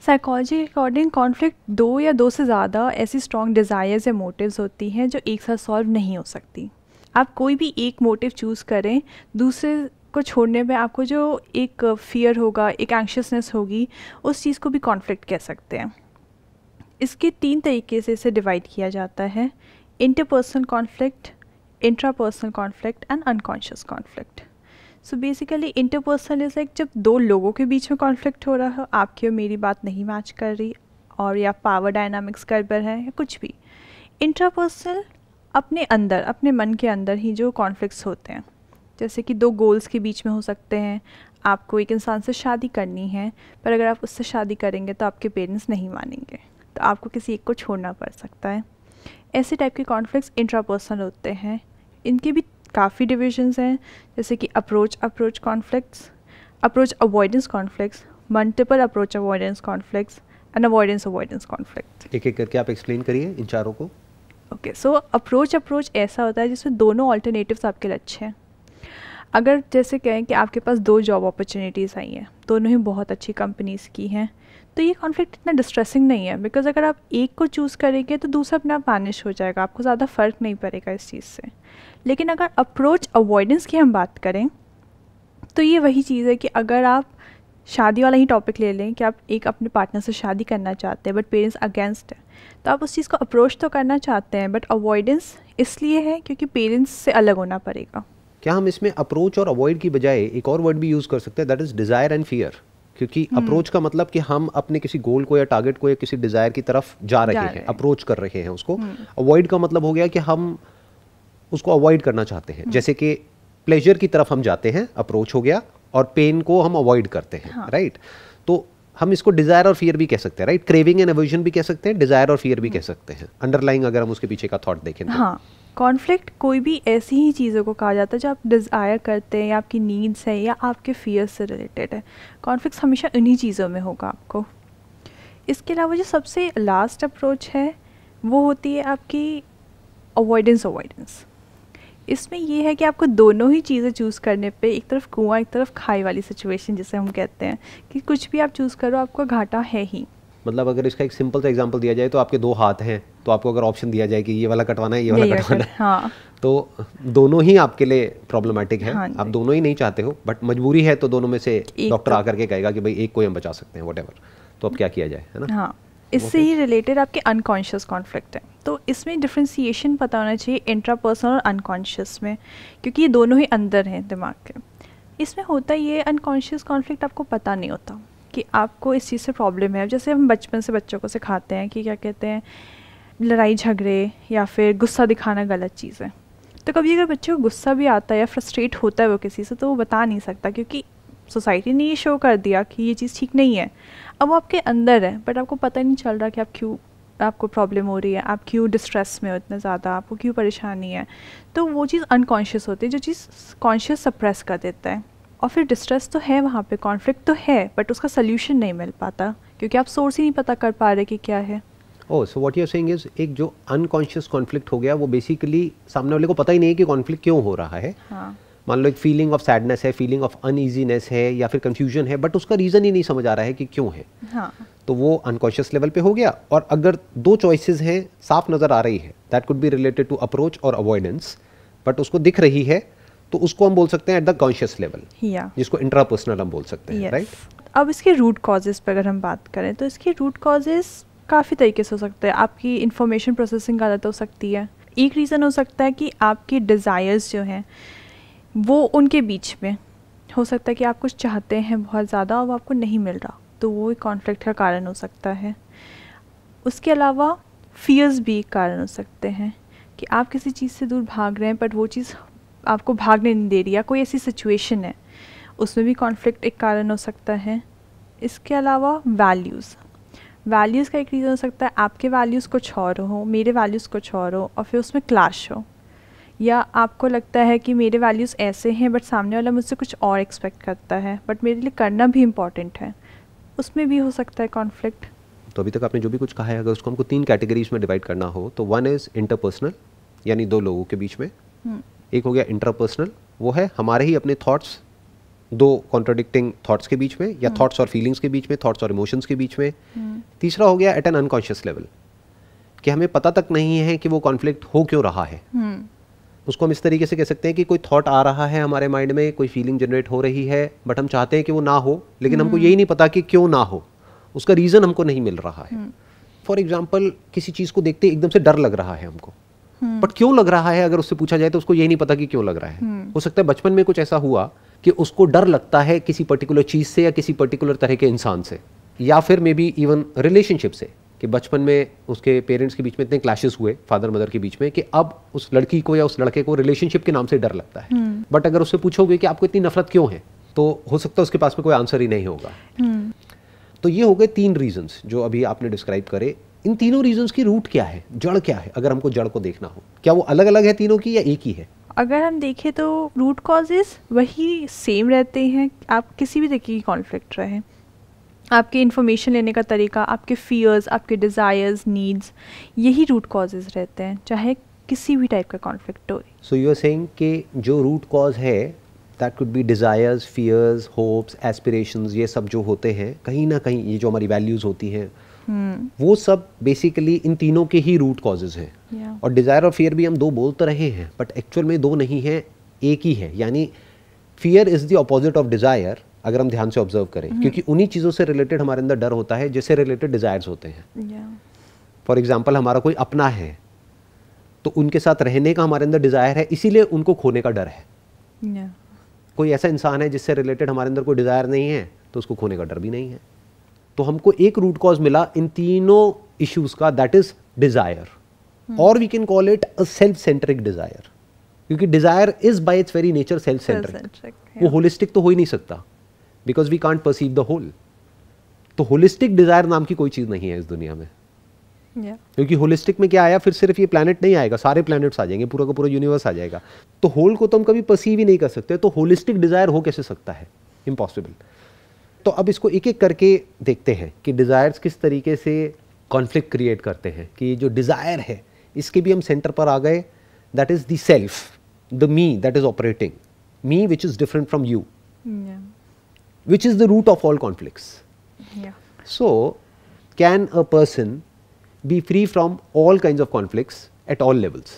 Psychology के according conflict दो या दो से ज़्यादा ऐसी स्ट्रॉन्ग डिज़ायर्स या मोटिव्स होती हैं जो एक साथ सॉल्व नहीं हो सकती। आप कोई भी एक मोटिव चूज़ करें, दूसरे को छोड़ने पे आपको जो एक फियर होगा, एक एंक्शियसनेस होगी, उस चीज़ को भी कॉन्फ्लिक्ट कह सकते हैं। इसके 3 तरीके से इसे डिवाइड किया जाता है: interpersonal conflict, intrapersonal conflict and unconscious conflict. So basically interpersonal is like जब दो लोगों के बीच में कॉन्फ्लिक्ट हो रहा है, आपकी और मेरी बात नहीं मैच कर रही, और या पावर डायनामिक्स गड़बड़ है या कुछ भी। इंट्रापर्सनल अपने अंदर, अपने मन के अंदर ही जो कॉन्फ्लिक्ट्स होते हैं, जैसे कि दो गोल्स के बीच में हो सकते हैं। आपको एक इंसान से शादी करनी है, पर अगर आप उससे शादी करेंगे तो आपके पेरेंट्स नहीं मानेंगे, तो आपको किसी एक को छोड़ना पड़ सकता है। ऐसे टाइप के कॉन्फ्लिक्ट्स इंट्रापर्सनल होते हैं। इनके भी काफ़ी डिविजन्स हैं, जैसे कि approach conflicts, approach avoidance conflicts, multiple approach avoidance conflicts and avoidance conflict. एक एक करके आप एक्सप्लेन करिए इन चारों को। ओके, सो अप्रोच ऐसा होता है जिसमें दोनों ऑल्टरनेटिव्स आपके लिए अच्छे हैं। अगर जैसे कहें कि आपके पास 2 जॉब अपॉर्चुनिटीज़ आई हैं, दोनों ही बहुत अच्छी कंपनीज़ की हैं, तो ये कॉन्फ्लिक्ट इतना डिस्ट्रेसिंग नहीं है, बिकॉज अगर आप एक को चूज़ करेंगे तो दूसरा अपने आप मैनेज हो जाएगा, आपको ज़्यादा फ़र्क नहीं पड़ेगा इस चीज़ से। लेकिन अगर अप्रोच अवॉइडेंस की हम बात करें, तो ये वही चीज़ है कि अगर आप शादी वाला ही टॉपिक ले लें कि आप एक अपने पार्टनर से शादी करना चाहते हैं बट पेरेंट्स अगेंस्ट है, तो आप उस चीज़ को अप्रोच तो करना चाहते हैं, बट अवॉइडेंस इसलिए है क्योंकि पेरेंट्स से अलग होना पड़ेगा। क्या हम इसमें अप्रोच और अवॉइड की बजाय एक और वर्ड भी यूज़ कर सकते हैं, that is desire and fear? क्योंकि अप्रोच का मतलब कि हम अपने किसी गोल को या टारगेट को या किसी डिज़ायर की तरफ जा रहे हैं, अप्रोच कर रहे हैं उसको। अवॉइड का मतलब हो गया कि हम उसको अवॉइड करना चाहते हैं, जैसे कि प्लेजर की तरफ हम जाते हैं, अप्रोच हो गया, और पेन को हम अवॉइड करते हैं, राइट? तो हम इसको डिज़ायर और फियर भी कह सकते हैं, राइट? क्रेविंग एंड एवर्जन भी कह सकते हैं, डिज़ायर और फियर भी कह सकते हैं, अंडरलाइंग अगर हम उसके पीछे का थॉट देखें तो। हाँ, कॉन्फ्लिक्ट कोई भी ऐसी ही चीज़ों को कहा जाता है जो आप डिज़ायर करते हैं या आपकी नीड्स है या आपके फियर से रिलेटेड है। कॉन्फ्लिक्ट हमेशा इन्हीं चीज़ों में होगा आपको। इसके अलावा जो सबसे लास्ट अप्रोच है वो होती है आपकी अवॉइडेंस। इसमें ये है कि आपको दोनों ही चीज़ें चूज़ करने पे, एक तरफ कुआं एक तरफ खाई वाली सिचुएशन जिसे हम कहते हैं, कि कुछ भी आप चूज़ करो आपको घाटा है ही। मतलब अगर इसका एक सिंपल सा एग्जांपल दिया जाए तो आपके 2 हाथ हैं, तो आपको अगर ऑप्शन दिया जाए कि ये वाला कटवाना है, ये वाला कटवाना है, हाँ, तो दोनों ही आपके लिए प्रॉब्लमेटिक है। हाँ, आप दोनों ही नहीं चाहते हो, बट मजबूरी है, तो दोनों में से डॉक्टर तो आकर के कहेगा कि भाई एक को हम बचा सकते हैं, व्हाटएवर, तो अब क्या किया जाए, है ना? हाँ, इससे ही रिलेटेड आपके अनकॉन्शियस कॉन्फ्लिक्ट है। तो इसमें डिफ्रेंसिएशन पता होना चाहिए इंट्रापर्सनल और अनकॉन्शियस में, क्योंकि ये दोनों ही अंदर हैं दिमाग के। इसमें होता ये अनकॉन्शियस कॉन्फ्लिक्ट आपको पता नहीं होता कि आपको इस चीज़ से प्रॉब्लम है। जैसे हम बचपन से बच्चों को सिखाते हैं कि क्या कहते हैं, लड़ाई झगड़े या फिर गुस्सा दिखाना गलत चीज़ है। तो कभी अगर बच्चे को गुस्सा भी आता है या फ्रस्ट्रेट होता है वो किसी से, तो वो बता नहीं सकता क्योंकि सोसाइटी ने ये शो कर दिया कि ये चीज़ ठीक नहीं है। अब वो आपके अंदर है, बट आपको पता नहीं चल रहा कि आप क्यों, आपको प्रॉब्लम हो रही है, आप क्यों डिस्ट्रेस में हो इतना ज़्यादा, आपको क्यों परेशानी है। तो वो चीज़ अनकॉन्शियस होती है, जो चीज़ कॉन्शियस सप्रेस कर देता है। और फिर डिस्ट्रेस तो है वहाँ पे, कॉन्फ्लिक्ट तो है, बट उसका सल्यूशन नहीं मिल पाता क्योंकि आप सोर्स ही नहीं पता कर पा रहे कि क्या है। Oh, so what you are saying is, एक जो अनकॉन्शियस कॉन्फ्लिक्ट हो गया, वो बेसिकली सामने वाले को पता ही नहीं है कि कॉन्फ्लिक्ट क्यों हो रहा है। हाँ, मान लो एक फीलिंग ऑफ सैडनेस है, फीलिंग ऑफ अनईजीनेस है, या फिर कंफ्यूजन है, बट उसका रीज़न ही नहीं समझ आ रहा है कि क्यों है। हाँ, तो वो अनकॉन्शियस लेवल पे हो गया। और अगर 2 चॉइसेस हैं, साफ नज़र आ रही है, that could be related to approach और अवॉइडेंस, बट उसको दिख रही है, तो उसको हम बोल सकते हैं एट द कॉन्शियस लेवल, जिसको इंट्रापर्सनल हम बोल सकते हैं, राइट? अब इसके रूट कॉजेज़ पर अगर हम बात करें तो इसके रूट कॉजेज़ काफ़ी तरीके से हो सकते हैं। आपकी इंफॉर्मेशन प्रोसेसिंग गलत हो सकती है। एक रीज़न हो सकता है कि आपकी डिज़ायर्स जो हैं वो उनके बीच में हो सकता है कि आप कुछ चाहते हैं बहुत ज़्यादा और वो आपको नहीं मिल रहा, तो वो एक कॉन्फ्लिक्ट का कारण हो सकता है। उसके अलावा फियर्स भी एक कारण हो सकते हैं कि आप किसी चीज़ से दूर भाग रहे हैं बट वो चीज़ आपको भागने नहीं दे रही, या कोई ऐसी सिचुएशन है, उसमें भी कॉन्फ्लिक्ट एक कारण हो सकता है। इसके अलावा वैल्यूज़ का एक रीज़न हो सकता है, आपके वैल्यूज़ कुछ और हो, मेरे वैल्यूज़ कुछ और हो, और फिर उसमें क्लैश हो। या आपको लगता है कि मेरे वैल्यूज़ ऐसे हैं बट सामने वाला मुझसे कुछ और एक्सपेक्ट करता है, बट मेरे लिए करना भी इम्पॉर्टेंट है, उसमें भी हो सकता है कॉन्फ्लिक्ट। तो अभी तक आपने जो भी कुछ कहा है, अगर उसको हमको 3 कैटेगरीज में डिवाइड करना हो, तो 1 इज़ इंटरपर्सनल, यानी 2 लोगों के बीच में। एक हो गया इंट्रापर्सनल, वो है हमारे ही अपने थॉट्स दो कॉन्ट्राडिक्टिंग थॉट्स के बीच में, या थॉट्स और फीलिंग्स के बीच में, थॉट्स और इमोशंस के बीच में। तीसरा हो गया एट एन अनकॉन्शियस लेवल, कि हमें पता तक नहीं है कि वो कॉन्फ्लिक्ट हो क्यों रहा है। उसको हम इस तरीके से कह सकते हैं कि कोई थॉट आ रहा है हमारे माइंड में, कोई फीलिंग जनरेट हो रही है, बट हम चाहते हैं कि वो ना हो, लेकिन हमको यही नहीं पता कि क्यों ना हो, उसका रीज़न हमको नहीं मिल रहा है। फॉर एग्जाम्पल, किसी चीज़ को देखते एकदम से डर लग रहा है हमको, बट क्यों लग रहा है अगर उससे पूछा जाए तो उसको यही नहीं पता कि क्यों लग रहा है। हो सकता है बचपन में कुछ ऐसा हुआ कि उसको डर लगता है किसी पर्टिकुलर चीज़ से या किसी पर्टिकुलर तरह के इंसान से, या फिर मे बी इवन रिलेशनशिप से, कि बचपन में उसके पेरेंट्स के बीच में इतने क्लैशेस हुए, फादर मदर के बीच में, कि अब उस लड़की को या उस लड़के को रिलेशनशिप के नाम से डर लगता है। बट अगर उससे पूछोगे कि आपको इतनी नफरत क्यों है, तो हो सकता है उसके पास में कोई आंसर ही नहीं होगा। तो ये हो गए 3 रीजंस जो अभी आपने डिस्क्राइब करे। इन तीनों रीजंस की रूट क्या है, जड़ क्या है? अगर हमको जड़ को देखना हो, क्या वो अलग अलग है तीनों की या एक ही है? अगर हम देखें तो रूट कॉजेज वही सेम रहते हैं। आप किसी भी तरीके की कॉन्फ्लिक्ट रहे, आपके इन्फॉर्मेशन लेने का तरीका, आपके फियर्स, आपके डिज़ायर्स, नीड्स, यही रूट कॉजेज रहते हैं, चाहे किसी भी टाइप का कॉन्फ्लिक्ट हो। सो यू आर सेइंग कि जो रूट कॉज है, that could be desires, fears, hopes, aspirations, ये सब जो होते हैं कहीं ना कहीं, ये जो हमारी वैल्यूज़ होती हैं, वो सब बेसिकली इन तीनों के ही रूट कॉजेज हैं। और डिज़ायर और फियर भी हम 2 बोल तो रहे हैं, बट एक्चुअल में 2 नहीं है, एक ही है। यानी fear is the opposite of desire, अगर हम ध्यान से ऑब्जर्व करें, क्योंकि उन्हीं चीज़ों से रिलेटेड हमारे अंदर डर होता है जिससे रिलेटेड डिज़ायर्स होते हैं। फॉर एग्जाम्पल, हमारा कोई अपना है तो उनके साथ रहने का हमारे अंदर डिज़ायर है, इसीलिए उनको खोने का डर है। कोई ऐसा इंसान है जिससे रिलेटेड हमारे अंदर कोई डिज़ायर नहीं है, तो उसको खोने का डर भी नहीं है। तो हमको एक रूट कॉज मिला इन तीनों इश्यूज का, दैट इज डिज़ायर, और we can call it a self centric desire, क्योंकि desire is by its very nature self centric. वो होलिस्टिक तो हो ही नहीं सकता, because we can't perceive the whole. तो होलिस्टिक डिज़ायर नाम की कोई चीज़ नहीं है इस दुनिया में। क्योंकि होलिस्टिक में क्या आया, फिर सिर्फ ये प्लैनेट नहीं आएगा, सारे प्लैनेट्स आ जाएंगे, पूरा का पूरा यूनिवर्स आ जाएगा। तो होल को तो हम कभी परसीव ही नहीं कर सकते, तो होलिस्टिक डिज़ायर हो कैसे सकता है? इम्पॉसिबल। तो अब इसको एक एक करके देखते हैं कि डिज़ायर्स किस तरीके से कॉन्फ्लिक्ट क्रिएट करते हैं। कि जो डिज़ायर है, इसके भी हम सेंटर पर आ गए, that is the self, the me that is operating, me which is different from you, which is the root of all conflicts. So, can a person be free from all kinds of conflicts at all levels?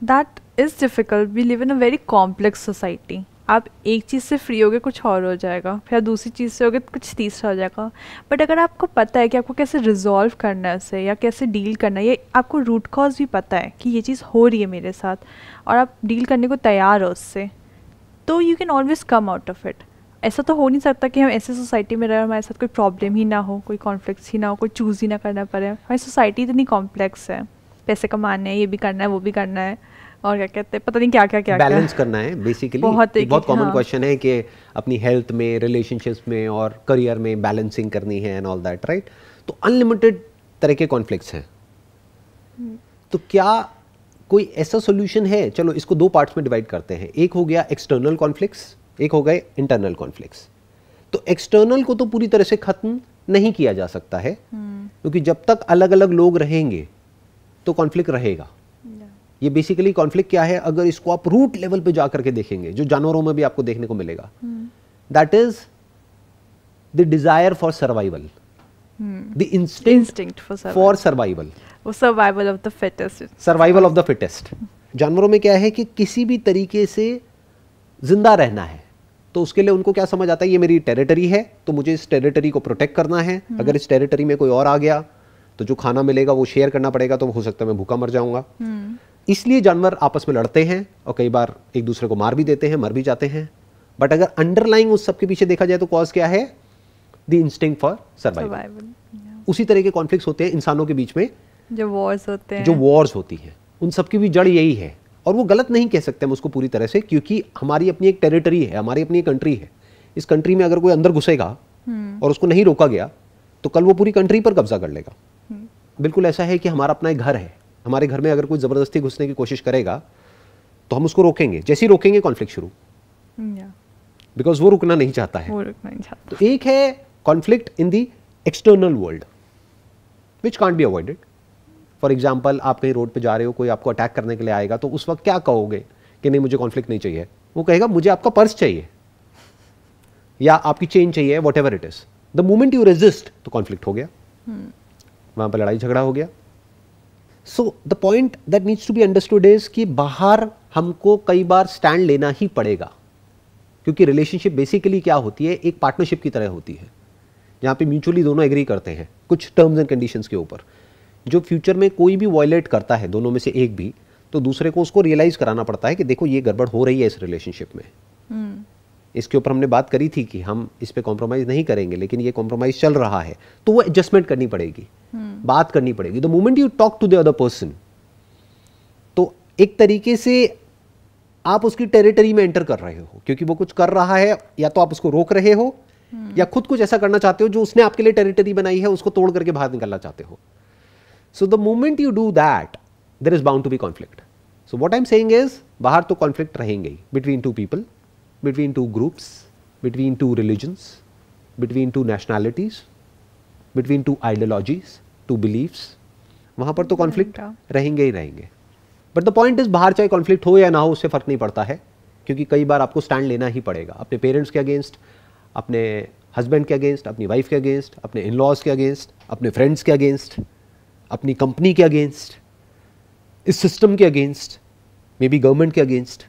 That is difficult. We live in a very complex society. आप एक चीज़ से free होगे कुछ और हो जाएगा, फिर दूसरी चीज़ से होगे कुछ तीसरा हो जाएगा। बट अगर आपको पता है कि आपको कैसे रिजॉल्व करना है उससे, या कैसे डील करना है, ये आपको रूट कॉज भी पता है कि ये चीज़ हो रही है मेरे साथ, और आप डील करने को तैयार हो उससे, तो you can always come out of it. ऐसा तो हो नहीं सकता कि हम ऐसे सोसाइटी में रहे, हमारे साथ कोई प्रॉब्लम ही ना हो, कोई कॉन्फ्लिक्ट्स ही ना हो, कोई चूज़ ही ना करना पड़े। हमारी सोसाइटी इतनी कॉम्प्लेक्स है, पैसे कमाने हैं, ये भी करना है, वो भी करना है, और क्या कहते हैं, पता नहीं क्या क्या क्या बैलेंस करना है। बेसिकली बहुत कॉमन क्वेश्चन है कि अपनी हेल्थ में, रिलेशनशिप्स में और करियर में बैलेंसिंग करनी है एंड ऑल दैट, राइट? तो अनलिमिटेड तरह के कॉन्फ्लिक्ट्स हैं। तो क्या कोई ऐसा सोल्यूशन है? चलो इसको 2 पार्ट्स में डिवाइड करते हैं। एक हो गया एक्सटर्नल कॉन्फ्लिक्ट्स, एक हो गए इंटरनल कॉन्फ्लिक्ट्स। तो एक्सटर्नल को तो पूरी तरह से खत्म नहीं किया जा सकता है, क्योंकि जब तक अलग अलग लोग रहेंगे तो कॉन्फ्लिक्ट रहेगा। ये बेसिकली कॉन्फ्लिक्ट क्या है, अगर इसको आप रूट लेवल पे जाकर के देखेंगे, जो जानवरों में भी आपको देखने को मिलेगा, that is the desire for survival, the instinct for survival, survival of the fittest. Survival of the fittest. जानवरों में क्या है कि किसी भी तरीके से जिंदा रहना है, तो उसके लिए उनको क्या समझ आता है, ये मेरी टेरिटरी है, तो मुझे इस टेरिटरी को प्रोटेक्ट करना है। अगर इस टेरिटरी में कोई और आ गया तो जो खाना मिलेगा वो शेयर करना पड़ेगा, तो हो सकता है मैं भूखा मर जाऊंगा। इसलिए जानवर आपस में लड़ते हैं और कई बार एक दूसरे को मार भी देते हैं, मर भी जाते हैं। बट अगर अंडरलाइंग उस सब के पीछे देखा जाए तो कॉज क्या है? The instinct for survival. उसी तरह के कॉन्फ्लिक्ट्स होते हैं इंसानों के बीच में, जो वॉर्स होते हैं, जो वॉर्स होती हैं, उन सब की भी जड़ यही है। और वो गलत नहीं कह सकते हम उसको पूरी तरह से, क्योंकि हमारी अपनी एक टेरिटरी है, हमारी अपनी कंट्री है। इस कंट्री में अगर कोई अंदर घुसेगा और उसको नहीं रोका गया तो कल वो पूरी कंट्री पर कब्जा कर लेगा। बिल्कुल ऐसा है कि हमारा अपना एक घर है, हमारे घर में अगर कोई जबरदस्ती घुसने की कोशिश करेगा तो हम उसको रोकेंगे, जैसे ही रोकेंगे कॉन्फ्लिक्ट शुरू, बिकॉज वो रुकना नहीं चाहता है। तो एक है conflict in the external world which can't be avoided. For example, आप कहीं रोड पे जा रहे हो, कोई आपको अटैक करने के लिए आएगा, तो उस वक्त क्या कहोगे कि नहीं मुझे कॉन्फ्लिक्ट नहीं चाहिए? वो कहेगा मुझे आपका पर्स चाहिए, या आपकी चेंज चाहिए, whatever it is, the moment you resist तो कॉन्फ्लिक्ट हो गया, वहां पर लड़ाई झगड़ा हो गया. So the point that needs to be understood is कि बाहर हमको कई बार स्टैंड लेना ही पड़ेगा, क्योंकि रिलेशनशिप बेसिकली क्या होती है, एक पार्टनरशिप की तरह होती है, जहां पे म्यूचुअली दोनों एग्री करते हैं कुछ टर्म्स एंड कंडीशंस के ऊपर. जो फ्यूचर में कोई भी वायलेट करता है, दोनों में से एक भी, तो दूसरे को उसको रियलाइज कराना पड़ता है कि देखो ये गड़बड़ हो रही है इस रिलेशनशिप में. इसके ऊपर हमने बात करी थी कि हम इस पे कॉम्प्रोमाइज नहीं करेंगे, लेकिन ये कॉम्प्रोमाइज चल रहा है, तो वो एडजस्टमेंट करनी पड़ेगी, बात करनी पड़ेगी. The moment you talk to the other person, तो एक तरीके से आप उसकी टेरिटरी में एंटर कर रहे हो, क्योंकि वो कुछ कर रहा है, या तो आप उसको रोक रहे हो या खुद कुछ ऐसा करना चाहते हो जो उसने आपके लिए टेरिटरी बनाई है उसको तोड़ करके बाहर निकलना चाहते हो. So the moment you do that, there is bound to be conflict. So what I am saying is, बाहर तो कॉन्फ्लिक्ट रहेंगे ही, between two people, between two groups, between two religions, between two nationalities, between two ideologies, two beliefs. वहाँ पर तो conflict रहेंगे ही रहेंगे. But the point is, बाहर चाहे कॉन्फ्लिक्ट हो या ना हो उससे फर्क नहीं पड़ता है, क्योंकि कई बार आपको स्टैंड लेना ही पड़ेगा, अपने पेरेंट्स के अगेंस्ट, अपने हस्बैंड के अगेंस्ट, अपनी वाइफ के अगेंस्ट, अपने इन लॉज के अगेंस्ट, अपने फ्रेंड्स के अगेंस्ट, अपनी कंपनी के अगेंस्ट, इस सिस्टम के अगेंस्ट, मे बी गवर्नमेंट के अगेंस्ट.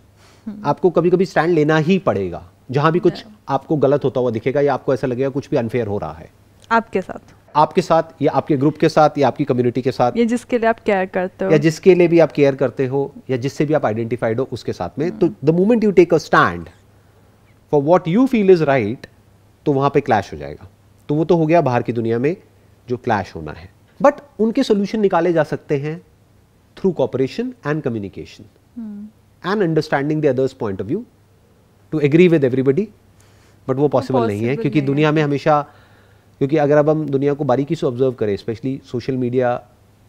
आपको कभी कभी स्टैंड लेना ही पड़ेगा, जहां भी कुछ आपको गलत होता हुआ दिखेगा या आपको ऐसा लगेगा कुछ भी अनफेयर हो रहा है आपके साथ या आपके ग्रुप के साथ या आपकी कम्युनिटी के साथ, या जिसके लिए आप केयर करते हो, या जिसके लिए भी आप केयर करते हो, या जिससे भी आप आइडेंटिफाइड हो उसके साथ में. तो the moment you take a stand for what you feel is right, तो वहां पे क्लैश हो जाएगा. तो वो तो हो गया बाहर की दुनिया में जो क्लैश होना है. बट उनके सोल्यूशन निकाले जा सकते हैं through cooperation and communication and understanding the other's point of view to agree with everybody. But वो पॉसिबल नहीं है, क्योंकि दुनिया में हमेशा, क्योंकि अगर अब हम दुनिया को बारीकी से ऑब्जर्व करें, स्पेशली सोशल मीडिया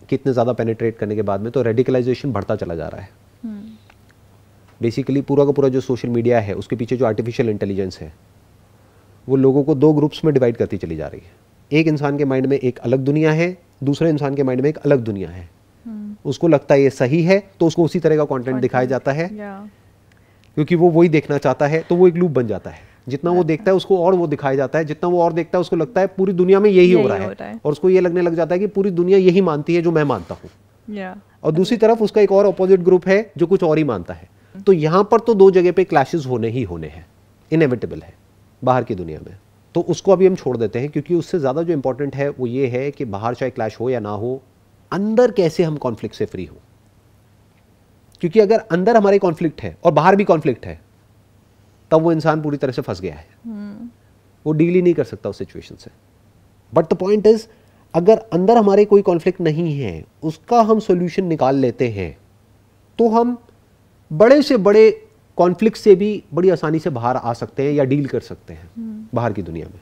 कितने ज़्यादा पेनिट्रेट करने के बाद में, तो रेडिकलाइजेशन बढ़ता चला जा रहा है. बेसिकली पूरा का पूरा जो सोशल मीडिया है उसके पीछे जो आर्टिफिशियल इंटेलिजेंस है, वो लोगों को दो ग्रुप्स में डिवाइड करती चली जा रही है. एक इंसान के माइंड में एक अलग दुनिया है, दूसरे इंसान के माइंड में एक अलग दुनिया है. उसको लगता है ये सही है, तो उसको उसी तरह का कंटेंट दिखाया जाता है, क्योंकि वो वही देखना चाहता है. तो वो एक लूप बन जाता है, जितना वो देखता है उसको और वो दिखाया जाता है, जितना वो और देखता है उसको लगता है पूरी दुनिया में यही हो रहा है, और उसको ये लगने लग जाता है कि पूरी दुनिया यही मानती है जो मैं मानता हूँ. और दूसरी तरफ उसका एक और अपोजिट ग्रुप है जो कुछ और ही मानता है. तो यहाँ पर तो दो जगह पे क्लैशेस होने ही होने हैं, इनएविटेबल है बाहर की दुनिया में. तो उसको अभी हम छोड़ देते हैं, क्योंकि उससे ज़्यादा जो इंपॉर्टेंट है वो ये है कि बाहर चाहे क्लैश हो या ना हो, अंदर कैसे हम कॉन्फ्लिक्ट से फ्री हो. क्योंकि अगर अंदर हमारे कॉन्फ्लिक्ट है और बाहर भी कॉन्फ्लिक्ट है, तब वो इंसान पूरी तरह से फंस गया है. वो डील ही नहीं कर सकता उस सिचुएशन से. बट द पॉइंट इज, अगर अंदर हमारे कोई कॉन्फ्लिक्ट नहीं है, उसका हम सॉल्यूशन निकाल लेते हैं, तो हम बड़े से बड़े कॉन्फ्लिक्ट से भी बड़ी आसानी से बाहर आ सकते हैं या डील कर सकते हैं बाहर की दुनिया में.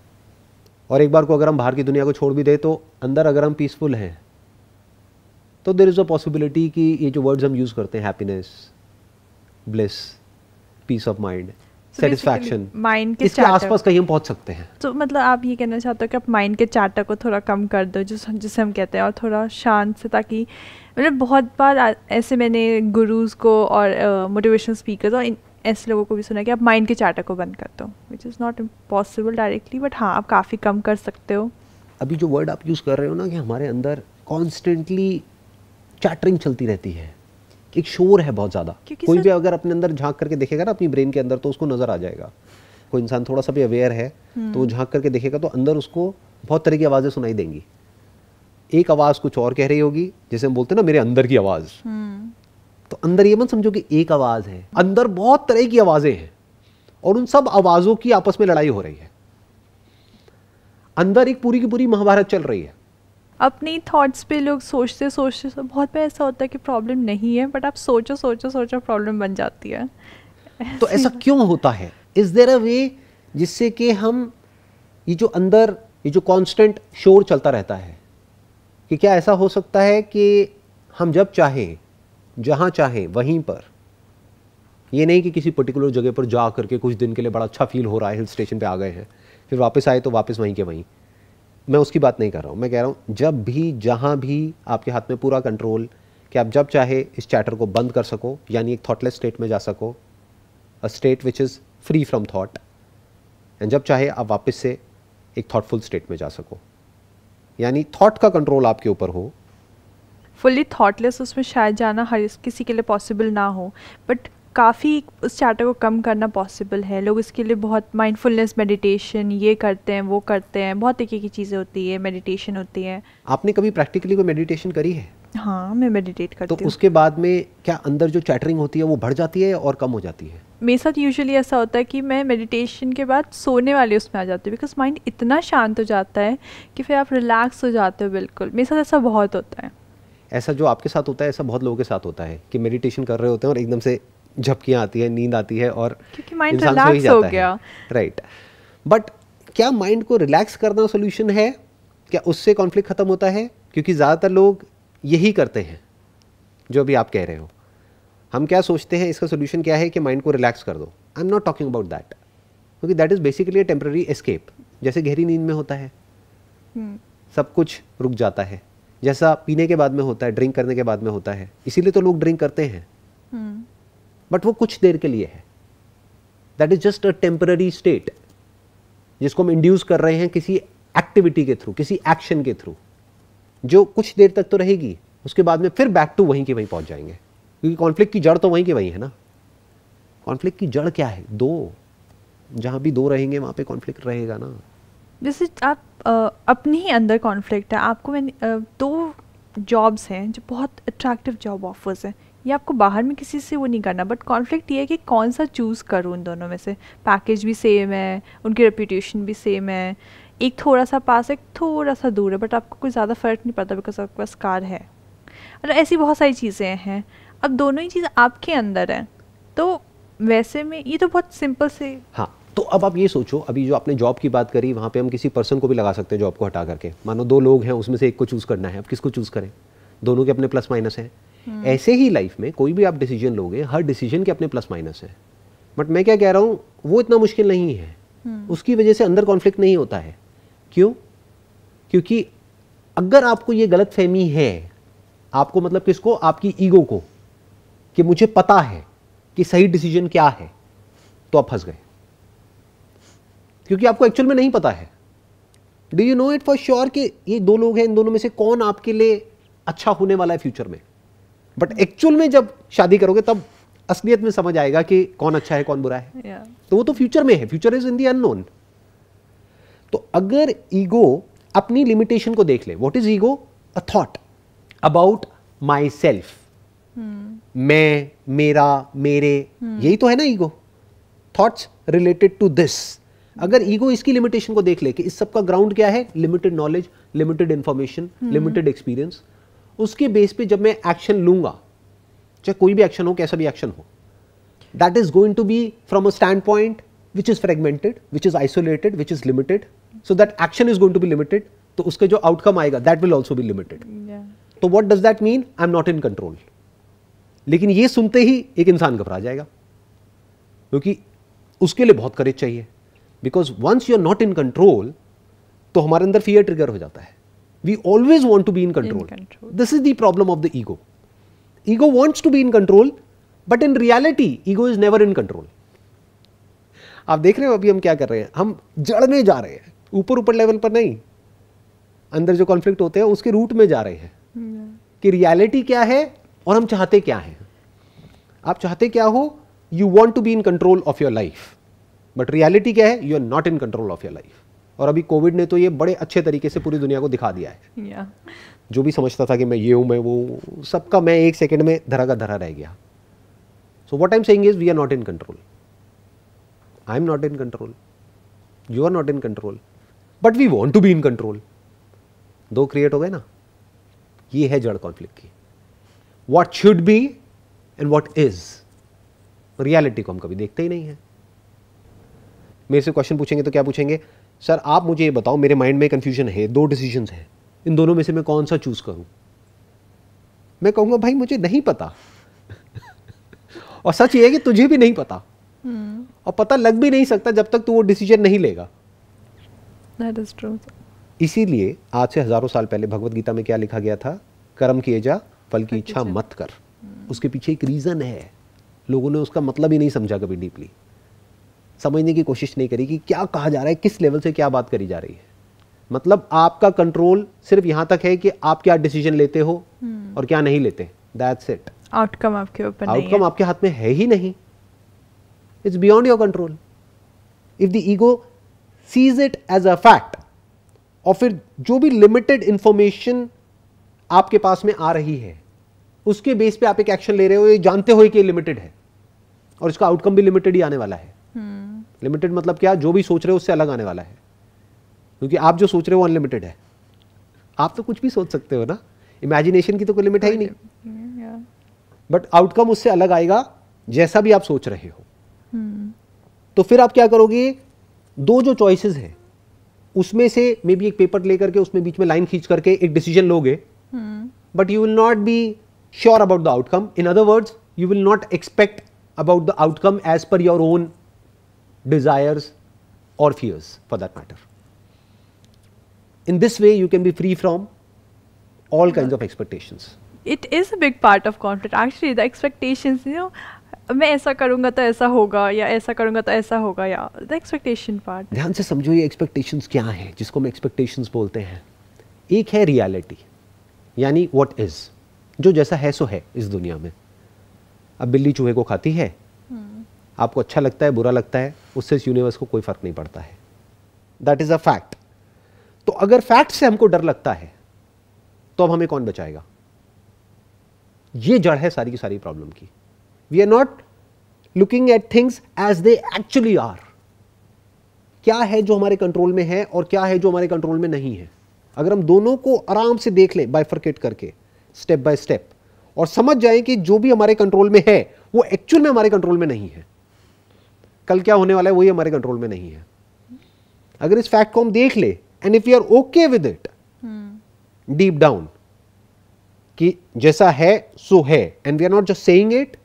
और एक बार को अगर हम बाहर की दुनिया को छोड़ भी दें, तो अंदर अगर हम पीसफुल हैं, तो देयर इज अ पॉसिबिलिटी कि ये जो वर्ड्स हम यूज करते हैं, happiness, bliss, peace of mind, satisfaction, mind के इसके आसपास कहीं हम पहुंच सकते हैं. तो मतलब आप ये कहना चाहते हो कि आप माइंड के चार्टर को थोड़ा कम कर दो, जिसे हम कहते हैं, और थोड़ा शांत से, ताकि मतलब बहुत बार ऐसे मैंने गुरुज को और मोटिवेशनल स्पीकर्स और ऐसे लोगों को भी सुना कि आप माइंड के चार्टर को बंद कर दो, which is not impossible directly, but हाँ आप काफ़ी कम कर सकते हो. अभी जो वर्ड आप यूज़ कर रहे हो ना, कि हमारे अंदर कॉन्स्टेंटली चैटरिंग चलती रहती है, एक शोर है बहुत ज़्यादा. कोई भी अगर अपने अंदर झांक करके देखेगा ना अपनी ब्रेन के अंदर, तो उसको नज़र आ जाएगा. कोई इंसान थोड़ा सा भी अवेयर है तो वो झांक करके देखेगा, तो अंदर उसको बहुत तरह की आवाज़ें सुनाई देंगी. एक आवाज़ कुछ और कह रही होगी, जैसे हम बोलते हैं ना मेरे अंदर की आवाज़. तो अंदर ये मत समझो कि एक आवाज़ है, अंदर बहुत तरह की आवाज़ें हैं, और उन सब आवाज़ों की आपस में लड़ाई हो रही है. अंदर एक पूरी की पूरी महाभारत चल रही है. अपनी थॉट्स पे लोग सोचते सोचते बहुत बार ऐसा होता है कि प्रॉब्लम नहीं है, बट आप सोचो सोचो सोचो प्रॉब्लम बन जाती है. तो ऐसा क्यों होता है? इज देयर अ वे जिससे कि हम ये जो अंदर ये जो कांस्टेंट शोर चलता रहता है, कि क्या ऐसा हो सकता है कि हम जब चाहें, जहां चाहें वहीं पर, ये नहीं कि किसी पर्टिकुलर जगह पर जा करके कुछ दिन के लिए बड़ा अच्छा फील हो रहा है, हिल स्टेशन पे आ गए हैं, फिर वापस आए तो वापस वहीं के वहीं. मैं उसकी बात नहीं कर रहा हूँ. मैं कह रहा हूँ जब भी जहाँ भी आपके हाथ में पूरा कंट्रोल, कि आप जब चाहे इस चैटर को बंद कर सको, यानी एक थॉटलेस स्टेट में जा सको, a state which is free from thought, and जब चाहे आप वापस से एक थॉटफुल स्टेट में जा सको, यानी थॉट का कंट्रोल आपके ऊपर हो। फुल्ली थॉटलेस उसमें शायद जाना हर किसी के लिए पॉसिबल ना हो, बट काफ़ी उस चैटर को कम करना पॉसिबल है। लोग इसके लिए बहुत माइंडफुलनेस मेडिटेशन ये करते हैं, वो करते हैं, बहुत तरीके की चीज़ें होती है, मेडिटेशन होती है। आपने कभी प्रैक्टिकली कोई मेडिटेशन करी है? हाँ, मैं मेडिटेट करती हूँ। तो उसके बाद में क्या अंदर जो चैटरिंग होती है वो बढ़ जाती है और कम हो जाती है? मेरे साथ यूजुअली ऐसा होता है कि मैं मेडिटेशन के बाद सोने वाले उसमें आ जाती हूँ, बिकॉज माइंड इतना शांत हो जाता है कि फिर आप रिलैक्स हो जाते हो। बिल्कुल, मेरे साथ ऐसा बहुत होता है। ऐसा जो आपके साथ होता है ऐसा बहुत लोगों के साथ होता है कि मेडिटेशन कर रहे होते हैं और एकदम से झपकियाँ आती है, नींद आती है और क्योंकि माइंड रिलैक्स हो गया। राइट, बट क्या माइंड को रिलैक्स करना सोल्यूशन है? क्या उससे कॉन्फ्लिक्ट खत्म होता है? क्योंकि ज़्यादातर लोग यही करते हैं जो अभी आप कह रहे हो। हम क्या सोचते हैं इसका सोल्यूशन क्या है कि माइंड को रिलैक्स कर दो। I am not talking about that, क्योंकि that is basically a temporary escape. जैसे गहरी नींद में होता है, सब कुछ रुक जाता है, जैसा पीने के बाद में होता है, ड्रिंक करने के बाद में होता है। इसीलिए तो लोग ड्रिंक करते हैं, बट वो कुछ देर के लिए है। That is just a temporary state जिसको हम इंड्यूस कर रहे हैं किसी एक्टिविटी के थ्रू, किसी एक्शन के थ्रू, जो कुछ देर तक तो रहेगी, उसके बाद में फिर बैक टू वहीं के वहीं पहुंच जाएंगे। क्योंकि कॉन्फ्लिक्ट की जड़ तो वहीं के वहीं है ना। कॉन्फ्लिक्ट की जड़ क्या है? दो, जहां भी दो रहेंगे वहां पे कॉन्फ्लिक्ट रहेगा ना। जैसे आप अपने ही अंदर कॉन्फ्लिक्ट है, आपको दो जॉब्स हैं जो बहुत अट्रैक्टिव जॉब ऑफर्स हैं, ये आपको बाहर में किसी से वो नहीं करना, बट कॉन्फ्लिक्ट ये है कि कौन सा चूज़ करूँ उन दोनों में से। पैकेज भी सेम है, उनकी रेपुटेशन भी सेम है, एक थोड़ा सा पास है, एक थोड़ा सा दूर है, बट आपको कोई ज़्यादा फ़र्क नहीं पड़ता बिकॉज आपके पास कार है। और ऐसी बहुत सारी चीज़ें हैं। अब दोनों ही चीज़ आपके अंदर है, तो वैसे में ये तो बहुत सिंपल से। हाँ, तो अब आप ये सोचो, अभी जो आपने जॉब की बात करी, वहाँ पे हम किसी पर्सन को भी लगा सकते हैं जॉब को हटा करके। मानो दो लोग हैं, उसमें से एक को चूज़ करना है, अब किसको चूज़ करें? दोनों के अपने प्लस माइनस हैं। ऐसे ही लाइफ में कोई भी आप डिसीजन लोगे, हर डिसीजन के अपने प्लस माइनस हैं। बट मैं क्या कह रहा हूँ, वो इतना मुश्किल नहीं है, उसकी वजह से अंदर कॉन्फ्लिक्ट नहीं होता है। क्यों? क्योंकि अगर आपको ये गलत फहमी है, आपको मतलब किसको? आपकी ईगो को, कि मुझे पता है कि सही डिसीजन क्या है, तो आप फंस गए, क्योंकि आपको एक्चुअल में नहीं पता है। Do you know it for sure कि ये दो लोग हैं, इन दोनों में से कौन आपके लिए अच्छा होने वाला है फ्यूचर में? बट एक्चुअल में जब शादी करोगे तब असलियत में समझ आएगा कि कौन अच्छा है कौन बुरा है। तो वो तो फ्यूचर में है, future is in the unknown. तो अगर ईगो अपनी लिमिटेशन को देख ले, what is ego? A thought about myself. मैं, मेरा, मेरे, यही तो है ना ego. Thoughts related to this. अगर ईगो इसकी लिमिटेशन को देख ले कि इस सब का ग्राउंड क्या है? Limited knowledge, limited information, limited experience, उसके बेस पे जब मैं एक्शन लूंगा, चाहे कोई भी एक्शन हो, कैसा भी एक्शन हो, that is going to be from a standpoint which is fragmented, which is isolated, which is limited, so that action is going to be limited. तो उसके जो आउटकम आएगा that will also be limited. तो what does that mean? I am not in control. लेकिन ये सुनते ही एक इंसान घबरा जाएगा, क्योंकि उसके लिए बहुत करेज चाहिए। Because once you are not in control, तो हमारे अंदर फियर ट्रिगर हो जाता है। We always want to be in control. This is the problem of the ego. Ego wants to be in control, but in reality, ego is never in control. आप देख रहे हो अभी हम क्या कर रहे हैं? हम जड़ में जा रहे हैं, ऊपर ऊपर लेवल पर नहीं। अंदर जो कॉन्फ्लिक्ट होते हैं उसके रूट में जा रहे हैं कि रियलिटी क्या है और हम चाहते क्या हैं। आप चाहते क्या हो? You want to be in control of your life, but reality क्या है? You are not in control of your life. और अभी कोविड ने तो ये बड़े अच्छे तरीके से पूरी दुनिया को दिखा दिया है। जो भी समझता था कि मैं ये हूं, मैं वो, सबका मैं एक सेकंड में धरा का धरा रह गया। So what I am saying is we are not in control. I am not in control, you are not in control, but we want to be in control. दो क्रिएट हो गए ना। ये है जड़ कॉन्फ्लिक्ट की। What should be and what is. Reality को हम कभी देखते ही नहीं है। मेरे से क्वेश्चन पूछेंगे तो क्या पूछेंगे? सर आप मुझे ये बताओ, मेरे माइंड में कंफ्यूजन है, दो डिसीजंस हैं, इन दोनों में से मैं कौन सा चूज करूं? मैं कहूंगा भाई मुझे नहीं पता। और सच ये है कि तुझे भी नहीं पता, और पता लग भी नहीं सकता जब तक तू वो डिसीजन नहीं लेगा। That is true. इसीलिए आज से हजारों साल पहले भगवत गीता में क्या लिखा गया था? कर्म किए जा, फल की इच्छा मत कर। उसके पीछे एक रीजन है, लोगों ने उसका मतलब ही नहीं समझा कभी डीपली। समझने की कोशिश नहीं करी कि क्या कहा जा रहा है, किस लेवल से क्या बात करी जा रही है। मतलब आपका कंट्रोल सिर्फ यहां तक है कि आप क्या डिसीजन लेते हो और क्या नहीं लेते, दैट्स इट। आउटकम आपके ऊपर नहीं है, आउटकम आपके हाथ में है ही नहीं, it's beyond your control. If the ego sees it as a fact, और फिर जो भी लिमिटेड इंफॉर्मेशन आपके पास में आ रही है उसके बेस पे आप एक एक्शन ले रहे हो, ये जानते हो कि लिमिटेड है और इसका आउटकम भी लिमिटेड ही आने वाला है। लिमिटेड मतलब क्या, जो भी सोच रहे हो उससे अलग आने वाला है, क्योंकि आप जो सोच रहे हो अनलिमिटेड है। आप तो कुछ भी सोच सकते हो ना, इमेजिनेशन की तो कोई लिमिट है ही नहीं, बट आउटकम उससे अलग आएगा जैसा भी आप सोच रहे हो। तो फिर आप क्या करोगे, दो जो चॉइसेस हैं उसमें से मे बी एक पेपर लेकर के उसमें बीच में लाइन खींच करके एक डिसीजन लोगे, but you will not be sure about the outcome. In other words, you will not expect about the outcome as per your own desires or fears for that matter. In this way you can be free from all kinds of expectations. It is a big part of conflict actually, the expectations, you know, मैं ऐसा करूंगा तो ऐसा होगा, या ऐसा करूंगा तो ऐसा होगा, या the expectation part. ध्यान से समझो ये expectations क्या है, जिसको हम expectations बोलते हैं। एक है reality, यानी what is, जो जैसा है सो है इस दुनिया में। अब बिल्ली चूहे को खाती है, आपको अच्छा लगता है, बुरा लगता है, उससे इस यूनिवर्स को कोई फर्क नहीं पड़ता है, दैट इज अ फैक्ट। तो अगर फैक्ट से हमको डर लगता है तो अब हमें कौन बचाएगा? ये जड़ है सारी की सारी प्रॉब्लम की। We are not looking at things as they actually are. क्या है जो हमारे कंट्रोल में है और क्या है जो हमारे कंट्रोल में नहीं है। अगर हम दोनों को आराम से देख लें, बाइफरकेट करके, स्टेप बाय स्टेप, और समझ जाएं कि जो भी हमारे कंट्रोल में है वो एक्चुअल में हमारे कंट्रोल में नहीं है, कल क्या होने वाला है वही हमारे कंट्रोल में नहीं है। अगर इस फैक्ट को हम देख ले, and if you are okay with it deep down, कि जैसा है सो है, and we are not just saying it,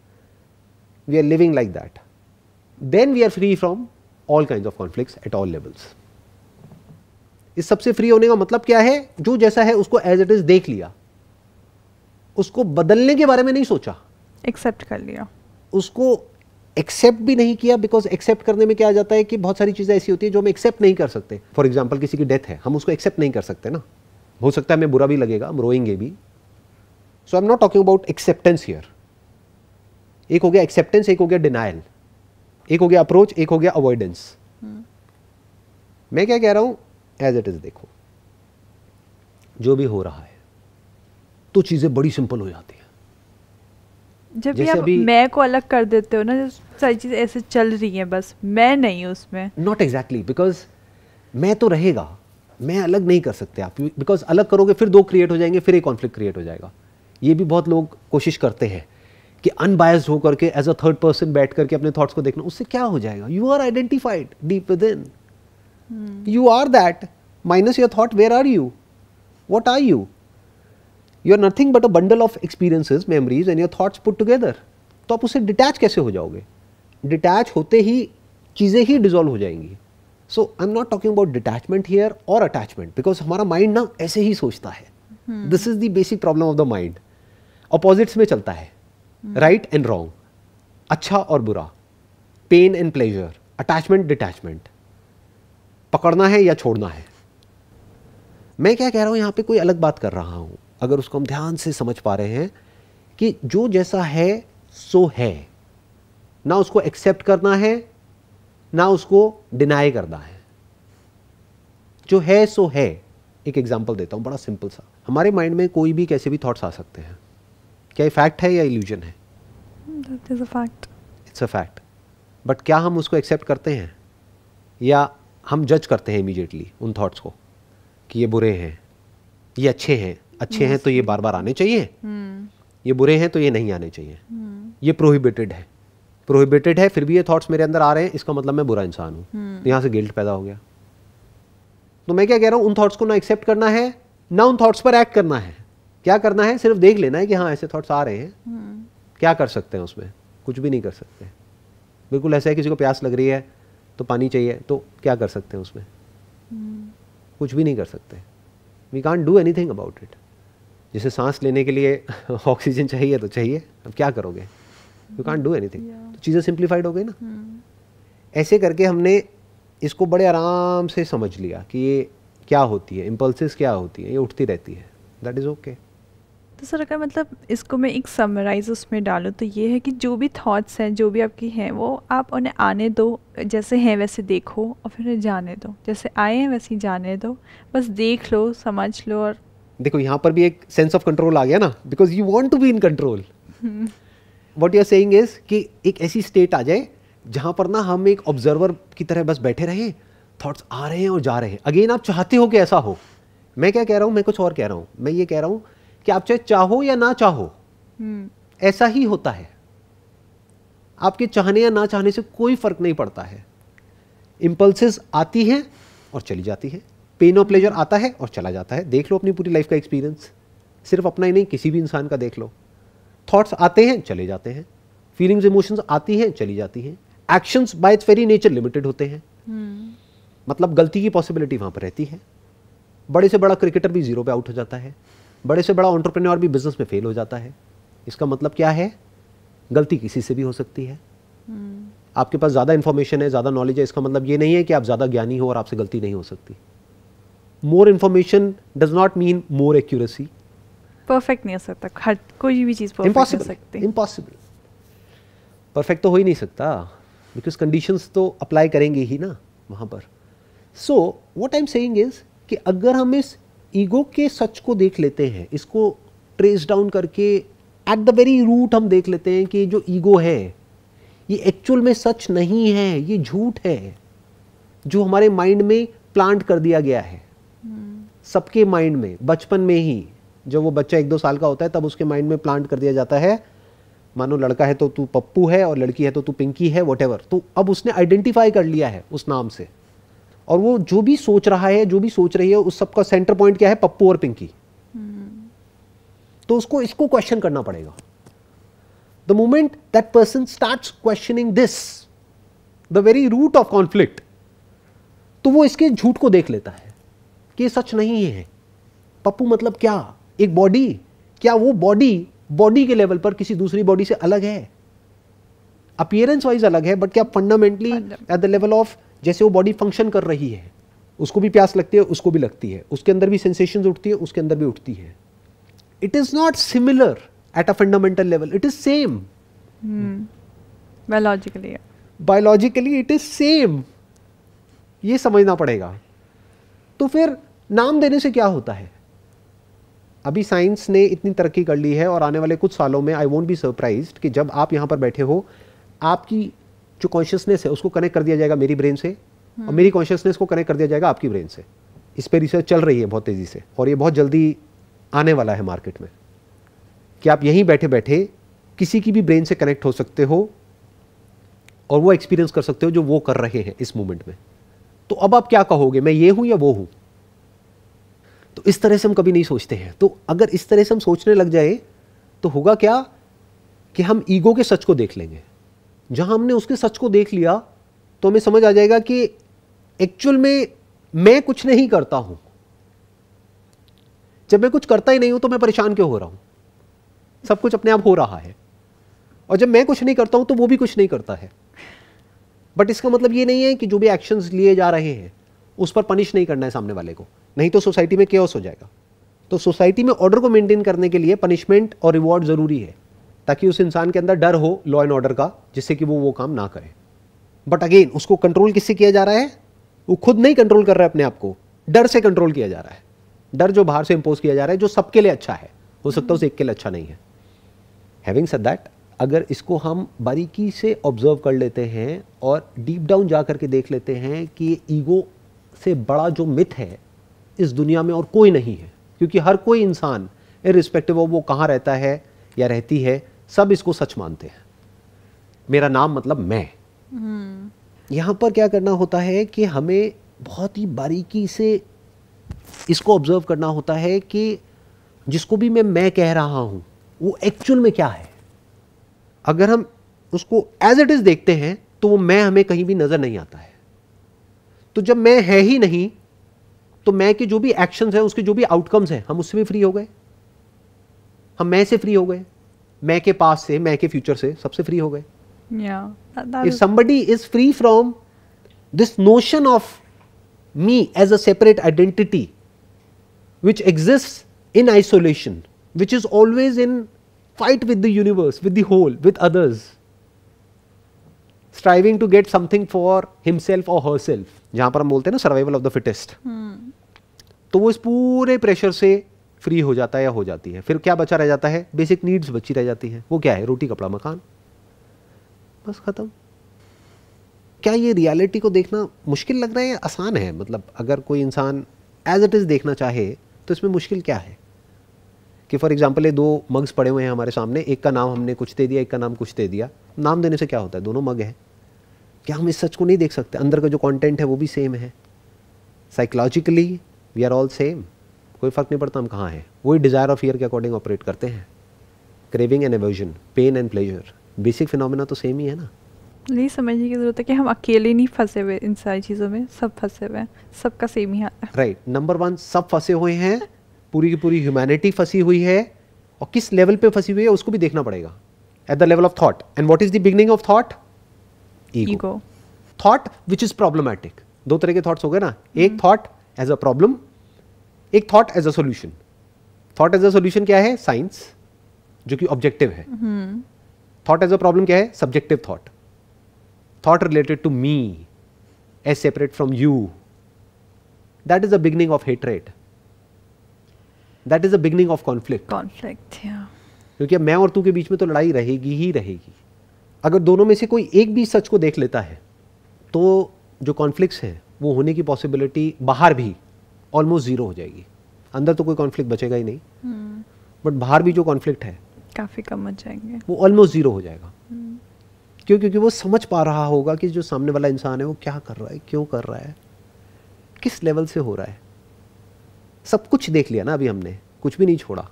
we are living like that, then we are free from all kinds of conflicts at all levels. इस सबसे free होने का मतलब क्या है? जो जैसा है उसको एज इट इज देख लिया, उसको बदलने के बारे में नहीं सोचा, एक्सेप्ट कर लिया, उसको एक्सेप्ट भी नहीं किया। बिकॉज एक्सेप्ट करने में क्या आ जाता है कि बहुत सारी चीजें ऐसी होती है जो हम एक्सेप्ट नहीं कर सकते। फॉर एग्जाम्पल, किसी की डेथ है, हम उसको एक्सेप्ट नहीं कर सकते ना, हो सकता है हमें बुरा भी लगेगा, हम रोएंगे भी। So I am not talking about acceptance here. एक हो गया एक्सेप्टेंस, एक हो गया डिनायल, एक हो गया अप्रोच, एक हो गया अवॉइडेंस। मैं क्या कह रहा हूं, एज इट इज देखो, जो भी हो रहा है तो चीजें बड़ी सिंपल हो जाती है। जब भी आप मैं को अलग कर देते हो ना, जो सारी चीजें ऐसे चल रही हैं, बस मैं नहीं उसमें। नॉट एग्जैक्टली, बिकॉज मैं तो रहेगा, मैं अलग नहीं कर सकते आप, बिकॉज अलग करोगे फिर दो क्रिएट हो जाएंगे, फिर एक कॉन्फ्लिक्ट क्रिएट हो जाएगा। ये भी बहुत लोग कोशिश करते हैं कि अनबायस्ड होकर के एज अ थर्ड पर्सन बैठ करके अपने थॉट्स को देखना, उससे क्या हो जाएगा? You are identified deep within, you are that, minus your thought, where are you, what are you? You are nothing but a bundle of experiences, memories and your thoughts put together. तो आप उससे detach कैसे हो जाओगे? Detach होते ही चीज़ें ही dissolve हो जाएंगी। So I am not talking about detachment here और अटैचमेंट, बिकॉज हमारा माइंड ना ऐसे ही सोचता है। This is the basic problem of the mind. Opposites में चलता है, राइट एंड रॉन्ग, अच्छा और बुरा, pain and pleasure, attachment detachment, पकड़ना है या छोड़ना है। मैं क्या कह रहा हूं, यहां पे कोई अलग बात कर रहा हूं, अगर उसको हम ध्यान से समझ पा रहे हैं कि जो जैसा है सो है, ना उसको एक्सेप्ट करना है ना उसको डिनाई करना है, जो है सो है। एक एग्जांपल देता हूं बड़ा सिंपल सा। हमारे माइंड में कोई भी कैसे भी थॉट्स आ सकते हैं, क्या ये फैक्ट है या इल्यूजन है? That is a fact. It's a fact. But क्या हम उसको एक्सेप्ट करते हैं या हम जज करते हैं इमीडिएटली उन थॉट्स को कि ये बुरे हैं, ये अच्छे हैं, अच्छे हैं तो ये बार बार आने चाहिए, ये बुरे हैं तो ये नहीं आने चाहिए, ये प्रोहिबिटेड है, प्रोहिबिटेड है, फिर भी ये थॉट्स मेरे अंदर आ रहे हैं, इसका मतलब मैं बुरा इंसान हूं। तो यहां से गिल्ट पैदा हो गया। तो मैं क्या कह रहा हूं, उन थॉट्स को ना एक्सेप्ट करना है ना उन थॉट्स पर एक्ट करना है। क्या करना है? सिर्फ देख लेना है कि हाँ ऐसे थॉट्स आ रहे हैं। क्या कर सकते हैं उसमें? कुछ भी नहीं कर सकते। बिल्कुल ऐसा है, किसी को प्यास लग रही है तो पानी चाहिए, तो क्या कर सकते हैं उसमें? कुछ भी नहीं कर सकते। We can't do anything about it. जैसे सांस लेने के लिए ऑक्सीजन चाहिए तो चाहिए, अब क्या करोगे? You can't do anything. तो चीज़ें सिंप्लीफाइड हो गई ना। ऐसे करके हमने इसको बड़े आराम से समझ लिया कि ये क्या होती है, इम्पल्सेस क्या होती है, ये उठती रहती है, दैट इज़ ओके। तो सर अगर मतलब इसको मैं एक समराइज उसमें डालूँ तो ये है कि जो भी थॉट्स हैं, जो भी आपकी हैं, वो आप उन्हें आने दो, जैसे हैं वैसे देखो और फिर उन्हें जाने दो, जैसे आए हैं वैसे ही जाने दो, बस देख लो, समझ लो। और देखो यहाँ पर भी एक सेंस ऑफ कंट्रोल आ गया ना, because you want to be in control. What you are saying is कि एक ऐसी स्टेट आ जाए जहाँ पर ना हम एक ऑब्जर्वर की तरह बस बैठे रहें, थॉट्स आ रहे हैं और जा रहे हैं। अगेन आप चाहते हो कि ऐसा हो, मैं क्या कह रहा हूँ, मैं कुछ और कह रहा हूँ। मैं ये कह रहा हूँ कि आप चाहे चाहो या ना चाहो ऐसा ही होता है। आपके चाहने या ना चाहने से कोई फर्क नहीं पड़ता है। इंपल्सेस आती हैं और चली जाती है, पेन और प्लेजर आता है और चला जाता है। देख लो अपनी पूरी लाइफ का एक्सपीरियंस, सिर्फ अपना ही नहीं, किसी भी इंसान का देख लो। थॉट्स आते हैं, चले जाते हैं, फीलिंग्स इमोशंस आती हैं, चली जाती हैं। Actions bye its very nature limited होते हैं, मतलब गलती की पॉसिबिलिटी वहां पर रहती है। बड़े से बड़ा क्रिकेटर भी जीरो पे आउट हो जाता है, बड़े से बड़ा एंटरप्रेन्योर भी बिजनेस में फेल हो जाता है। इसका मतलब क्या है, गलती किसी से भी हो सकती है। आपके पास ज़्यादा इन्फॉर्मेशन है, ज़्यादा नॉलेज है, इसका मतलब ये नहीं है कि आप ज़्यादा ज्ञानी हो और आपसे गलती नहीं हो सकती। More information does not mean more accuracy. Perfect नहीं हो सकता, हर कोई भी चीज़ परफेक्ट हो सकती है। इम्पॉसिबल, परफेक्ट तो हो ही नहीं सकता, बिकॉज कंडीशंस तो अप्लाई करेंगे ही ना वहाँ पर। सो what I am saying is कि अगर हम इस ईगो के सच को देख लेते हैं, इसको ट्रेस डाउन करके एट द वेरी रूट हम देख लेते हैं कि जो ईगो है ये एक्चुअल में सच नहीं है, ये झूठ है जो हमारे माइंड में प्लांट कर दिया गया है। सबके माइंड में बचपन में ही, जब वो बच्चा 1-2 साल का होता है तब उसके माइंड में प्लांट कर दिया जाता है, मानो लड़का है तो तू पप्पू है और लड़की है तो तू पिंकी है, व्हाटएवर। तो अब उसने आइडेंटिफाई कर लिया है उस नाम से, और वो जो भी सोच रहा है, जो भी सोच रही है, उस सबका सेंटर पॉइंट क्या है, पप्पू और पिंकी। तो उसको इसको क्वेश्चन करना पड़ेगा। The moment that person starts questioning this, the very root of conflict, तो वो इसके झूठ को देख लेता है कि ये सच नहीं है। पप्पू मतलब क्या, एक बॉडी, क्या वो बॉडी के लेवल पर किसी दूसरी बॉडी से अलग है, अपीयरेंस वाइज अलग है, बट क्या fundamentally eight the level of जैसे वो बॉडी फंक्शन कर रही है, उसको भी प्यास लगती है, उसको भी लगती है, उसके अंदर भी सेंसेशंस उठती है, उसके अंदर भी उठती है। It is not similar at a fundamental level, it is same. Biologically it is same, ये समझना पड़ेगा। तो फिर नाम देने से क्या होता है? अभी साइंस ने इतनी तरक्की कर ली है और आने वाले कुछ सालों में आई वोंट बी सरप्राइज्ड कि जब आप यहाँ पर बैठे हो, आपकी जो कॉन्शियसनेस है उसको कनेक्ट कर दिया जाएगा मेरी ब्रेन से, और मेरी कॉन्शियसनेस को कनेक्ट कर दिया जाएगा आपकी ब्रेन से। इस पर रिसर्च चल रही है बहुत तेज़ी से, और ये बहुत जल्दी आने वाला है मार्केट में, कि आप यहीं बैठे बैठे किसी की भी ब्रेन से कनेक्ट हो सकते हो और वो एक्सपीरियंस कर सकते हो जो वो कर रहे हैं इस मोमेंट में। तो अब आप क्या कहोगे, मैं ये हूं या वो हूं? तो इस तरह से हम कभी नहीं सोचते हैं। तो अगर इस तरह से हम सोचने लग जाए तो होगा क्या कि हम ईगो के सच को देख लेंगे। जहां हमने उसके सच को देख लिया तो हमें समझ आ जाएगा कि एक्चुअल में मैं कुछ नहीं करता हूं। जब मैं कुछ करता ही नहीं हूं तो मैं परेशान क्यों हो रहा हूं? सब कुछ अपने आप हो रहा है। और जब मैं कुछ नहीं करता हूं तो वो भी कुछ नहीं करता है। बट इसका मतलब ये नहीं है कि जो भी एक्शंस लिए जा रहे हैं उस पर पनिश नहीं करना है सामने वाले को, नहीं तो सोसाइटी में केओस हो जाएगा। तो सोसाइटी में ऑर्डर को मेंटेन करने के लिए पनिशमेंट और रिवॉर्ड जरूरी है, ताकि उस इंसान के अंदर डर हो लॉ एंड ऑर्डर का, जिससे कि वो काम ना करे। बट अगेन उसको कंट्रोल किससे किया जा रहा है? वो खुद नहीं कंट्रोल कर रहा है अपने आप को, डर से कंट्रोल किया जा रहा है। डर जो बाहर से इंपोज किया जा रहा है, जो सबके लिए अच्छा है, हो सकता है उस एक के लिए अच्छा नहीं है। हैविंग सेड दैट, अगर इसको हम बारीकी से ऑब्जर्व कर लेते हैं और डीप डाउन जा करके देख लेते हैं कि ईगो से बड़ा जो मिथ है इस दुनिया में और कोई नहीं है, क्योंकि हर कोई इंसान इररिस्पेक्टिव ऑफ वो कहाँ रहता है या रहती है, सब इसको सच मानते हैं। मेरा नाम मतलब मैं। यहाँ पर क्या करना होता है कि हमें बहुत ही बारीकी से इसको ऑब्जर्व करना होता है कि जिसको भी मैं कह रहा हूं वो एक्चुअल में क्या है। अगर हम उसको एज इट इज देखते हैं तो वो मैं हमें कहीं भी नजर नहीं आता है। तो जब मैं है ही नहीं तो मैं के जो भी एक्शंस हैं, उसके जो भी आउटकम्स हैं, हम उससे भी फ्री हो गए। हम मैं से फ्री हो गए, मैं के पास से, मैं के फ्यूचर से, सबसे फ्री हो गए। Yeah, If somebody is free from This notion of me as a separate identity which exists in isolation, which is always in fight with the universe, with the whole, with others, striving to get something for himself or herself, जहाँ पर हम बोलते हैं ना survival of the fittest, तो वो इस पूरे प्रेशर से फ्री हो जाता है या हो जाती है. फिर क्या बचा रह जाता है? बेसिक नीड्स बची रह जाती हैं. वो क्या है? रोटी कपड़ा मकान, बस खत्म. क्या ये रियलिटी को देखना मुश्किल लग रहा है या आसान है? मतलब अगर कोई इंसान एज इट इज देखना चाहे तो इसमें मुश्किल क्या है? कि फॉर एग्जाम्पल ये 2 मग्स पड़े हुए हैं हमारे सामने, एक का नाम हमने कुछ दे दिया, एक का नाम कुछ दे दिया. नाम देने से क्या होता है? दोनों मग है. क्या हम इस सच को नहीं देख सकते? अंदर का जो कंटेंट है वो भी सेम है. Psychologically we are all same, कोई फर्क नहीं पड़ता हम कहाँ हैं. वही डिजायर और फियर के अकॉर्डिंग ऑपरेट करते हैं. Craving and aversion, pain and pleasure, basic phenomena तो सेम ही है ना. नहीं समझने की जरूरत है कि हम अकेले नहीं फंसे हुए इन सारी चीज़ों में, सब फंसे हुए हैं, सबका सेम ही हाल है. राइट. नंबर 1, सब फंसे हुए हैं, पूरी की पूरी ह्यूमैनिटी फंसी हुई है, और किस लेवल पे फंसी हुई है उसको भी देखना पड़ेगा. At the level of thought. And what is the beginning of thought? Ego. Thought which is problematic. 2 तरह के थॉट्स हो गए ना. एक थॉट एज अ प्रॉब्लम, एक thought as a solution. Thought as a solution क्या है? साइंस, जो कि ऑब्जेक्टिव है. थॉट एज अ प्रॉब्लम क्या है? Subjective thought. Thought related to me as separate from you, that is the beginning of hatred, that is the beginning of conflict. Yeah. क्योंकि मैं और तू के बीच में तो लड़ाई रहेगी ही रहेगी. अगर दोनों में से कोई एक भी सच को देख लेता है तो जो कॉन्फ्लिक्ट्स हैं वो होने की पॉसिबिलिटी बाहर भी ऑलमोस्ट जीरो हो जाएगी. अंदर तो कोई कॉन्फ्लिक्ट बचेगा ही नहीं, बट बाहर भी जो कॉन्फ्लिक्ट है काफी कम हो जाएंगे, वो ऑलमोस्ट जीरो हो जाएगा. क्यों? क्योंकि वो समझ पा रहा होगा कि जो सामने वाला इंसान है वो क्या कर रहा है, क्यों कर रहा है, किस लेवल से हो रहा है. सब कुछ देख लिया ना अभी हमने, कुछ भी नहीं छोड़ा.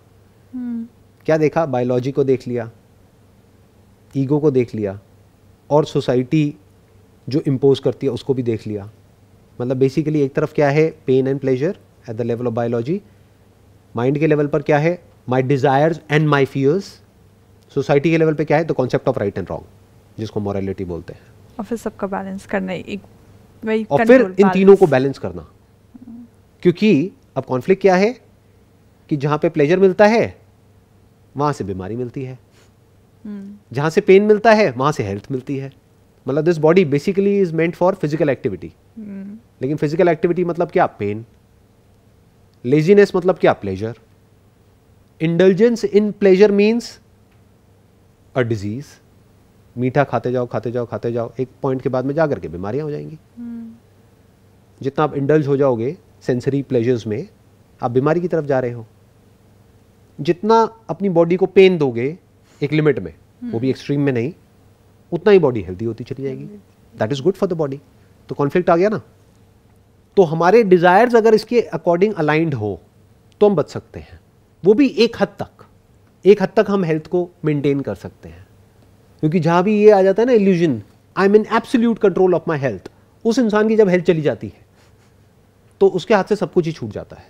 क्या देखा? बायोलॉजी को देख लिया, ईगो को देख लिया, और सोसाइटी जो इम्पोज करती है उसको भी देख लिया. मतलब बेसिकली एक तरफ क्या है? Pain and pleasure at the level of biology. Mind के लेवल पर क्या है? My desires and my fears. Society के लेवल पे क्या है? The concept of right and wrong, जिसको मॉरलिटी बोलते हैं. और फिर सबका बैलेंस करना, एक वही और फिर इन तीनों को बैलेंस करना. क्योंकि अब कॉन्फ्लिक्ट क्या है कि जहां पे प्लेजर मिलता है वहां से बीमारी मिलती है, जहां से पेन मिलता है वहां से हेल्थ मिलती है. मतलब this body basically is meant for physical activity, लेकिन फिजिकल एक्टिविटी मतलब क्या? पेन. लेजीनेस मतलब क्या? Pleasure. Indulgence in pleasure means a disease. मीठा खाते जाओ खाते जाओ खाते जाओ, एक पॉइंट के बाद में जाकर के बीमारियां हो जाएंगी. जितना आप इंडल्ज हो जाओगे सेंसरी प्लेजर्स में, आप बीमारी की तरफ जा रहे हो. जितना अपनी बॉडी को पेन दोगे एक लिमिट में, वो भी एक्सट्रीम में नहीं, उतना ही बॉडी हेल्दी होती चली जाएगी. That is good for the body. तो कॉन्फ्लिक्ट आ गया ना. तो हमारे डिजायर्स अगर इसके अकॉर्डिंग अलाइंड हो तो हम बच सकते हैं. वो भी एक हद तक. एक हद तक हम हेल्थ को मेंटेन कर सकते हैं. क्योंकि जहां भी ये आ जाता है ना illusion, I am in absolute control of my health, उस इंसान की जब हेल्थ चली जाती है तो उसके हाथ से सब कुछ ही छूट जाता है.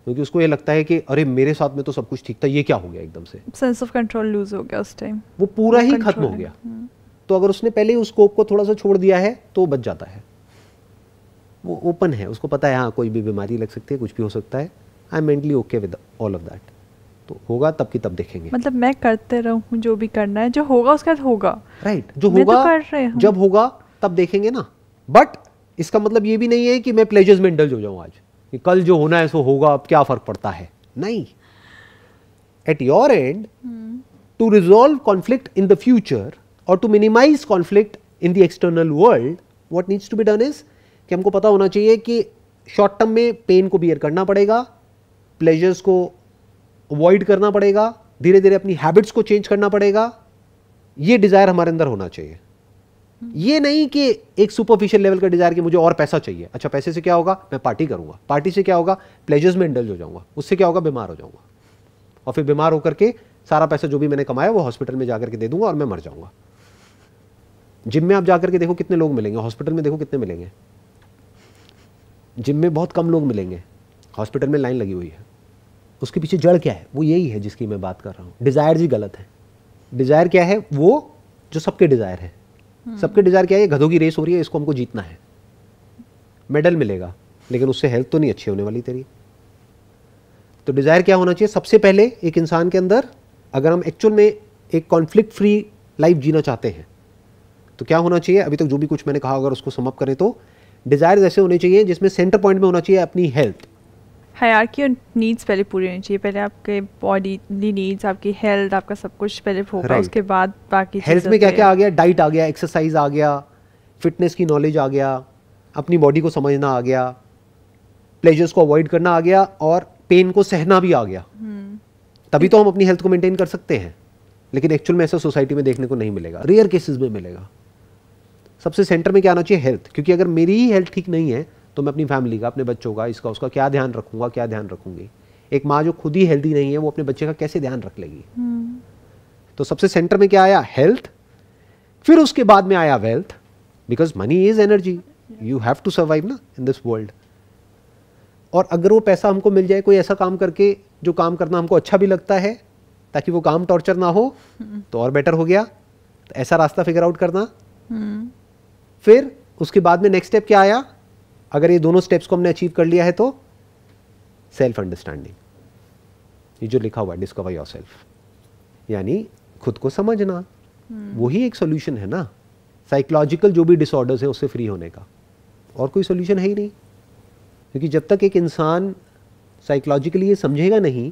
क्योंकि उसको ये लगता है कि अरे मेरे साथ में तो सब कुछ ठीक था, ये क्या हो गया एकदम से. सेंस ऑफ कंट्रोल लूज हो गया उस टाइम, वो पूरा ही खत्म हो गया. तो अगर उसने पहले ही उस स्कोप को थोड़ा सा छोड़ दिया है तो बच जाता है. वो ओपन है, उसको पता है हाँ कोई भी बीमारी लग सकती है, कुछ भी हो सकता है. I am mentally okay with all of that. तो होगा तब की तब देखेंगे. मतलब मैं करते रहूं जो भी करना है, जो होगा उसके बाद होगा. राइट. जो होगा तो जब होगा तब देखेंगे ना. बट इसका मतलब ये भी नहीं है कि मैं प्लेजर्स में इंडल्ज हो जाऊं आज, कि कल जो होना है सो होगा, अब क्या फर्क पड़ता है. नहीं. At your end, to resolve conflict in the future और to minimize conflict in the external world, what needs to be done is कि हमको पता होना चाहिए कि शॉर्ट टर्म में पेन को बियर करना पड़ेगा, प्लेजर्स को अवॉइड करना पड़ेगा, धीरे धीरे अपनी हैबिट्स को चेंज करना पड़ेगा. ये डिजायर हमारे अंदर होना चाहिए. ये नहीं कि एक सुपरफिशियल लेवल का डिजायर कि मुझे और पैसा चाहिए. अच्छा पैसे से क्या होगा? मैं पार्टी करूंगा. पार्टी से क्या होगा? प्लेजर्स में इंडल्ज हो जाऊंगा. उससे क्या होगा? बीमार हो जाऊंगा. और फिर बीमार होकर के सारा पैसा जो भी मैंने कमाया वो हॉस्पिटल में जाकर के दे दूंगा और मैं मर जाऊंगा. जिम में आप जाकर के देखो कितने लोग मिलेंगे, हॉस्पिटल में देखो कितने मिलेंगे. जिम में बहुत कम लोग मिलेंगे, हॉस्पिटल में लाइन लगी हुई है. उसके पीछे जड़ क्या है? वो यही है जिसकी मैं बात कर रहा हूँ. डिजायर ही गलत है. डिजायर क्या है? वो जो सबके डिजायर है. सबके डिजायर क्या है? गधों की रेस हो रही है, इसको हमको जीतना है. मेडल मिलेगा, लेकिन उससे हेल्थ तो नहीं अच्छी होने वाली तेरी। तो डिजायर क्या होना चाहिए? सबसे पहले एक इंसान के अंदर, अगर हम एक्चुअल में एक कॉन्फ्लिक्ट फ्री लाइफ जीना चाहते हैं तो क्या होना चाहिए? अभी तक जो भी कुछ मैंने कहा अगर उसको समअप करें तो डिजायर ऐसे होने चाहिए जिसमें सेंटर पॉइंट में होना चाहिए अपनी हेल्थ। हायरार्की और नीड्स पहले पूरी होनी चाहिए। पहले आपके बॉडी नीड्स, आपकी हेल्थ, आपका सब कुछ पहले होगा, उसके बाद बाकी हेल्थ में क्या क्या आ गया? डाइट आ गया, एक्सरसाइज आ गया, फिटनेस की नॉलेज आ गया, अपनी बॉडी को समझना आ गया, प्लेजर्स को अवॉइड करना आ गया, और पेन को सहना भी आ गया। तभी तो हम अपनी हेल्थ को मेंटेन कर सकते हैं। लेकिन एक्चुअल में ऐसा सोसाइटी में देखने को नहीं मिलेगा, रेयर केसेस में मिलेगा। सबसे सेंटर में क्या आना चाहिए? हेल्थ। क्योंकि अगर मेरी ही हेल्थ ठीक नहीं है तो मैं अपनी फैमिली का, अपने बच्चों का, इसका उसका क्या ध्यान रखूंगा, क्या ध्यान रखूंगी? एक माँ जो खुद ही हेल्दी नहीं है वो अपने बच्चे का कैसे ध्यान रख लेगी? तो सबसे सेंटर में क्या आया? हेल्थ। फिर उसके बाद में आया wealth, because money is energy, you have to survive ना इन दिस वर्ल्ड। और अगर वो पैसा हमको मिल जाए कोई ऐसा काम करके जो काम करना हमको अच्छा भी लगता है, ताकि वो काम टॉर्चर ना हो, तो और बेटर हो गया। तो ऐसा रास्ता फिगर आउट करना। फिर उसके बाद में नेक्स्ट स्टेप क्या आया? अगर ये दोनों स्टेप्स को हमने अचीव कर लिया है तो सेल्फ अंडरस्टैंडिंग, ये जो लिखा हुआ है डिस्कवर योरसेल्फ, यानी खुद को समझना। वही एक सॉल्यूशन है ना साइकोलॉजिकल जो भी डिसऑर्डर्स हैं उससे फ्री होने का, और कोई सॉल्यूशन है ही नहीं। क्योंकि जब तक एक इंसान साइकोलॉजिकली ये समझेगा नहीं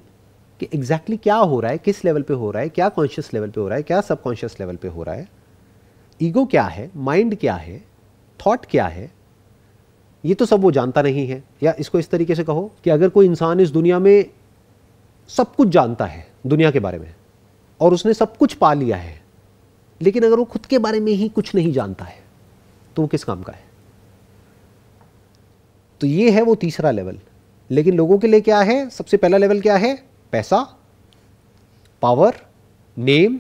कि एग्जैक्टली क्या हो रहा है, किस लेवल पे हो रहा है, क्या कॉन्शियस लेवल पे हो रहा है, क्या सबकॉन्शियस लेवल पे हो रहा है, ईगो क्या है, माइंड क्या है, थॉट क्या है, ये तो सब वो जानता नहीं है। या इसको इस तरीके से कहो कि अगर कोई इंसान इस दुनिया में सब कुछ जानता है दुनिया के बारे में और उसने सब कुछ पा लिया है, लेकिन अगर वो खुद के बारे में ही कुछ नहीं जानता है तो वो किस काम का है? तो ये है वो तीसरा लेवल। लेकिन लोगों के लिए क्या है? सबसे पहला लेवल क्या है? पैसा, power, name,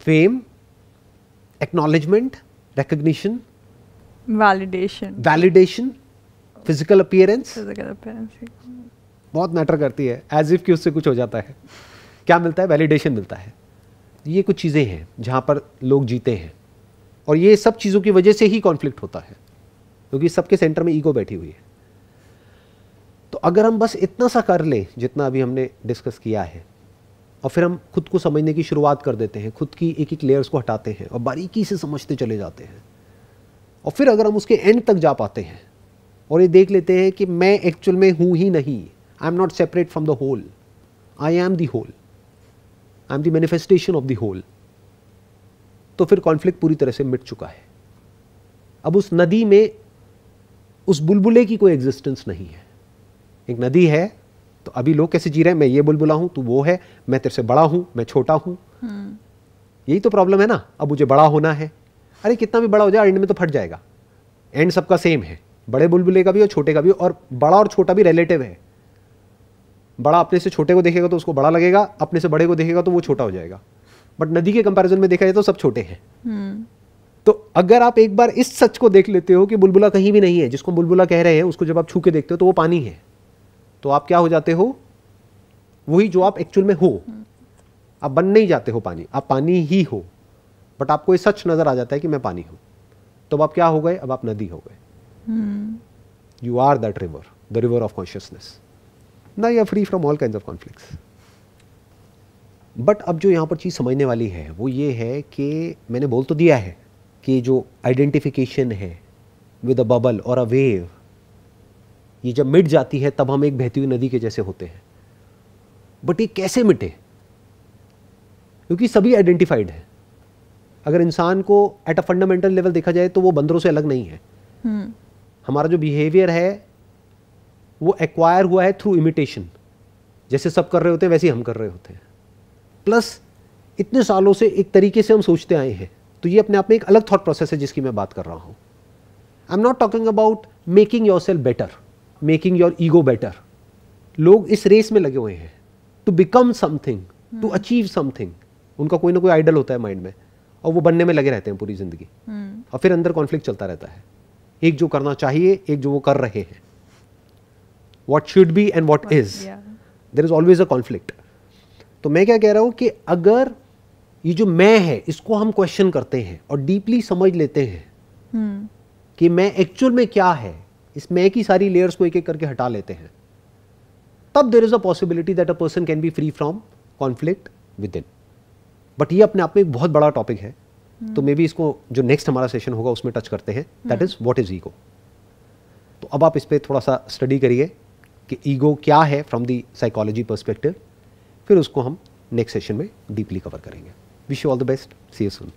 fame, acknowledgement, recognition, validation, physical appearance बहुत मैटर करती है। एज इफ कि उससे कुछ हो जाता है, क्या मिलता है? वैलिडेशन मिलता है। ये कुछ चीज़ें हैं जहाँ पर लोग जीते हैं, और ये सब चीज़ों की वजह से ही कॉन्फ्लिक्ट होता है, क्योंकि सबके सेंटर में ईगो बैठी हुई है। तो अगर हम बस इतना सा कर ले जितना अभी हमने डिस्कस किया है, और फिर हम खुद को समझने की शुरुआत कर देते हैं, खुद की एक एक लेयर्स को हटाते हैं और बारीकी से समझते चले जाते हैं, और फिर अगर हम उसके एंड तक जा पाते हैं और ये देख लेते हैं कि मैं एक्चुअल में हूँ ही नहीं, I am not separate from the whole, I am the whole, I am the manifestation of the whole, तो फिर कॉन्फ्लिक्ट पूरी तरह से मिट चुका है। अब उस नदी में उस बुलबुले की कोई एग्जिस्टेंस नहीं है। एक नदी है तो अभी लोग कैसे जी रहे हैं? मैं ये बुलबुला हूं, तू वो है, मैं तेरे से बड़ा हूं, मैं छोटा हूं। यही तो प्रॉब्लम है ना। अब मुझे बड़ा होना है, अरे कितना भी बड़ा हो जाए एंड में तो फट जाएगा। एंड सबका सेम है, बड़े बुलबुले का भी और छोटे का भी, और बड़ा और छोटा भी रिलेटिव है। बड़ा अपने से छोटे को देखेगा तो उसको बड़ा लगेगा, अपने से बड़े को देखेगा तो वो छोटा हो जाएगा। बट नदी के कंपैरिजन में देखा जाए तो सब छोटे हैं। तो अगर आप एक बार इस सच को देख लेते हो कि बुलबुला कहीं भी नहीं है, जिसको बुलबुला कह रहे हैं उसको जब आप छू के देखते हो तो वो पानी है, तो आप क्या हो जाते हो? वही जो आप एक्चुअल में हो। आप बन नहीं जाते हो पानी, आप पानी ही हो। बट आपको ये सच नजर आ जाता है कि मैं पानी हूं, तो अब आप क्या हो गए? अब आप नदी हो गए। You are that river, the river of consciousness. ना you are free from all kinds of conflicts. But अब जो यहां पर चीज समझने वाली है वो ये है कि मैंने बोल तो दिया है कि जो आइडेंटिफिकेशन है विद अ बबल और अ वेव, ये जब मिट जाती है तब हम एक बहती हुई नदी के जैसे होते हैं। बट ये कैसे मिटे? क्योंकि सभी आइडेंटिफाइड है। अगर इंसान को एट अ फंडामेंटल लेवल देखा जाए तो वो बंदरों से अलग नहीं है। हमारा जो बिहेवियर है वो एक्वायर हुआ है थ्रू इमिटेशन। जैसे सब कर रहे होते हैं वैसे ही हम कर रहे होते हैं। प्लस इतने सालों से एक तरीके से हम सोचते आए हैं, तो ये अपने आप में एक अलग थॉट प्रोसेस है जिसकी मैं बात कर रहा हूं। I am not talking about making yourself better, making your ego better. लोग इस रेस में लगे हुए हैं to become something, to achieve something. उनका कोई ना कोई आइडल होता है माइंड में, और वो बनने में लगे रहते हैं पूरी जिंदगी। और फिर अंदर कॉन्फ्लिक्ट चलता रहता है, एक जो करना चाहिए, एक जो वो कर रहे हैं। What should be and what is, there is always a conflict. तो मैं क्या कह रहा हूं कि अगर ये जो मैं है इसको हम क्वेश्चन करते हैं और डीपली समझ लेते हैं कि मैं एक्चुअल में क्या है, इसमें की सारी लेयर्स को एक एक करके हटा लेते हैं, तब there is a possibility that a person can be free from conflict within. But ये अपने आप में एक बहुत बड़ा टॉपिक है, तो मे बी इसको जो नेक्स्ट हमारा सेशन होगा उसमें टच करते हैं, that is what is ego. तो अब आप इस पर थोड़ा सा स्टडी करिए कि ईगो क्या है फ्रॉम द साइकोलॉजी पर्सपेक्टिव, फिर उसको हम नेक्स्ट सेशन में डीपली कवर करेंगे। Wish you all the best, see you soon.